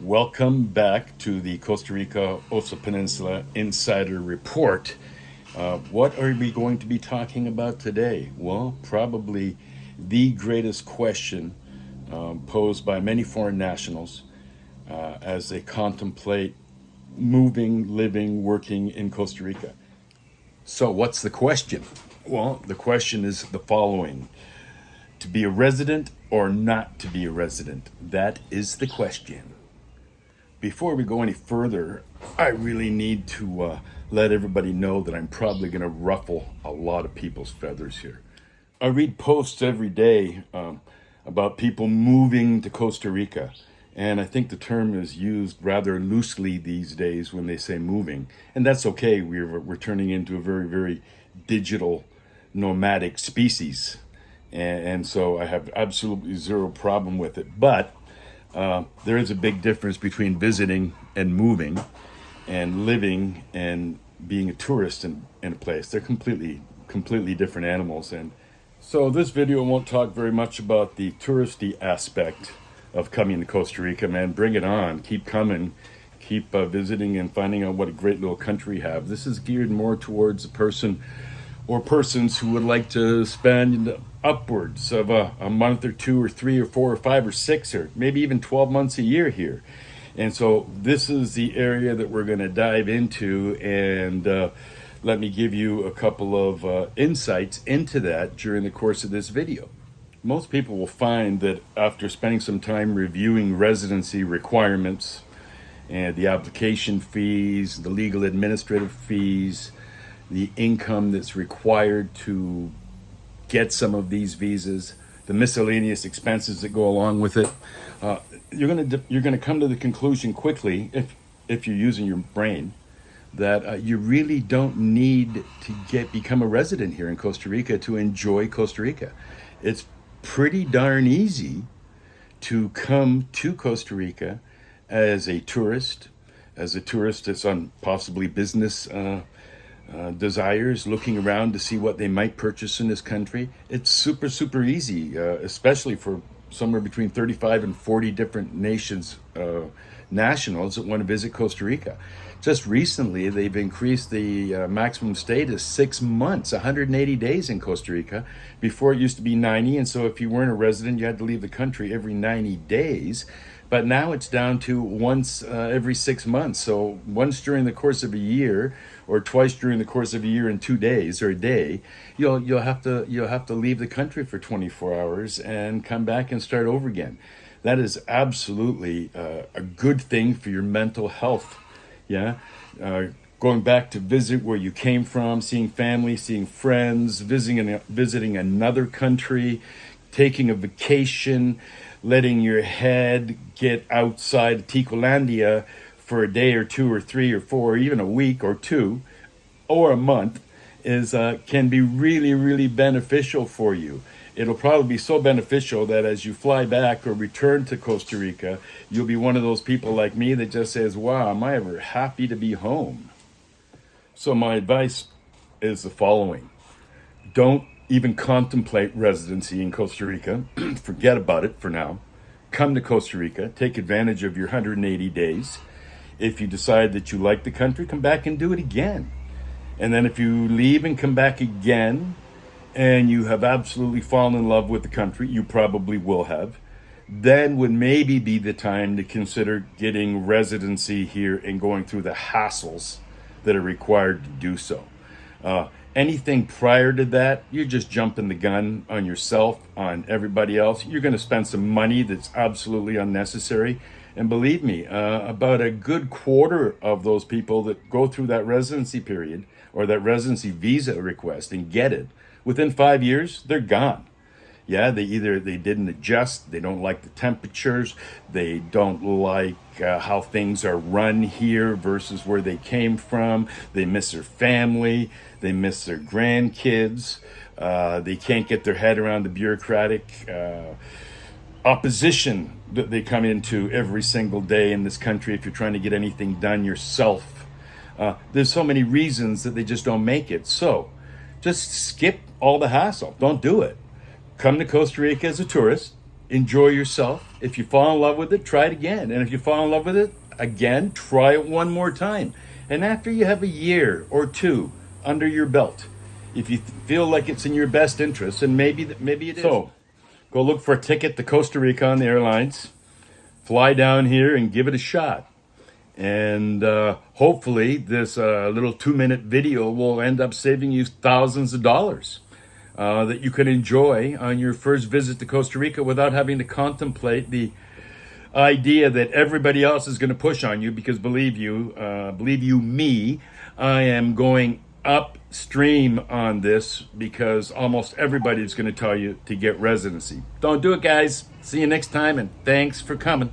Welcome back to the Costa Rica Osa Peninsula Insider Report. What are we going to be talking about today? Well, probably the greatest question posed by many foreign nationals as they contemplate moving, living, working in Costa Rica. So, what's the question? Well, the question is the following: to be a resident or not to be a resident? That is the question. Before we go any further, I really need to let everybody know that I'm probably going to ruffle a lot of people's feathers here. I read posts every day about people moving to Costa Rica, and I think the term is used rather loosely these days when they say moving, and that's okay. We're turning into a very, very digital nomadic species, and so I have absolutely zero problem with it. But there is a big difference between visiting and moving and living and being a tourist in a place. They're completely different animals. And so this video won't talk very much about the touristy aspect of coming to Costa Rica. Man, bring it on. Keep coming. Keep visiting and finding out what a great little country we have. This is geared more towards a person or persons who would like to spend upwards of a month or two or three or four or five or six or maybe even 12 months a year here. And so this is the area that we're going to dive into, and let me give you a couple of insights into that during the course of this video. Most people will find that after spending some time reviewing residency requirements and the application fees, the legal administrative fees, the income that's required to get some of these visas, the miscellaneous expenses that go along with it, you're gonna come to the conclusion quickly, if you're using your brain, that you really don't need to become a resident here in Costa Rica to enjoy Costa Rica. It's pretty darn easy to come to Costa Rica as a tourist that's on possibly business desires, looking around to see what they might purchase in this country. It's super easy, especially for somewhere between 35 and 40 different nations, nationals that want to visit Costa Rica. Just recently, they've increased the maximum stay to 6 months, 180 days in Costa Rica. Before it used to be 90, and so if you weren't a resident, you had to leave the country every 90 days. But now it's down to once every 6 months. So once during the course of a year, or twice during the course of a year and 2 days or a day, you'll have to leave the country for 24 hours and come back and start over again. That is absolutely a good thing for your mental health. Yeah, going back to visit where you came from, seeing family, seeing friends, visiting another country, taking a vacation, letting your head get outside Ticolandia for a day or two or three or four, or even a week or two or a month can be really beneficial for you. It'll probably be so beneficial that as you fly back or return to Costa Rica, you'll be one of those people like me that just says, wow, am I ever happy to be home? So my advice is the following: don't even contemplate residency in Costa Rica. Forget about it for now. Come to Costa Rica, take advantage of your 180 days. If you decide that you like the country, come back and do it again. And then if you leave and come back again, and you have absolutely fallen in love with the country, you probably will have, then would maybe be the time to consider getting residency here and going through the hassles that are required to do so. Anything prior to that, you're just jumping the gun on yourself, on everybody else. You're going to spend some money that's absolutely unnecessary. And believe me, about a good quarter of those people that go through that residency period or that residency visa request and get it, within 5 years, they're gone. Yeah, they didn't adjust, they don't like the temperatures, they don't like how things are run here versus where they came from, they miss their family, they miss their grandkids, they can't get their head around the bureaucratic opposition that they come into every single day in this country if you're trying to get anything done yourself. There's so many reasons that they just don't make it. So just skip all the hassle. Don't do it. Come to Costa Rica as a tourist. enjoy yourself. If you fall in love with it, try it again. And if you fall in love with it again, try it one more time. And after you have a year or two under your belt, if you feel like it's in your best interest, and maybe it is. So, go look for a ticket to Costa Rica on the airlines. Fly down here and give it a shot. And hopefully this little 2-minute video will end up saving you thousands of dollars that you can enjoy on your first visit to Costa Rica without having to contemplate the idea that everybody else is going to push on you, because believe you me, I am going upstream on this because almost everybody is going to tell you to get residency. Don't do it, guys. See you next time, and thanks for coming.